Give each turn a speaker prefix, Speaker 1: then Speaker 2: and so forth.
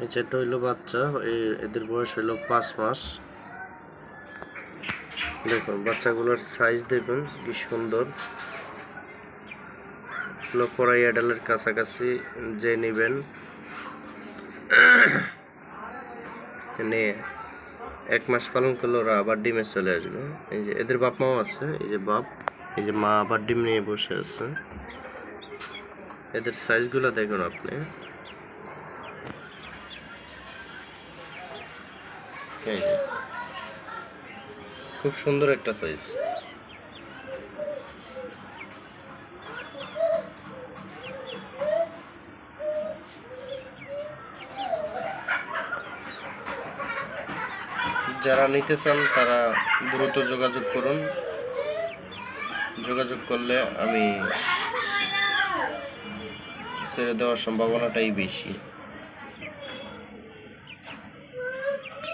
Speaker 1: এই চারটা হইলো বাচ্চা, এদের বয়স হইলো 5 মাস। দেখুন বাচ্চাগুলোর সাইজ দেখুন কি সুন্দর। কড়াই অ্যাডালের কাছাকাছি যে নেবেন নিয়ে 1 মাস পালন করলে ওরা আবার ডিমে চলে আসবে। এই যে এদের বাপ মাও আছে, এই যে বাপ, এই যে মা আবার ডিম নিয়ে বসে আছে। এদের সাইজগুলো দেখুন আপনি, এই যে খুব সুন্দর একটা সাইজ। যারা নিতে চান তারা দ্রুত যোগাযোগ করুন। যোগাযোগ করলে আমি ছেড়ে দেওয়ার সম্ভাবনাটাই বেশি।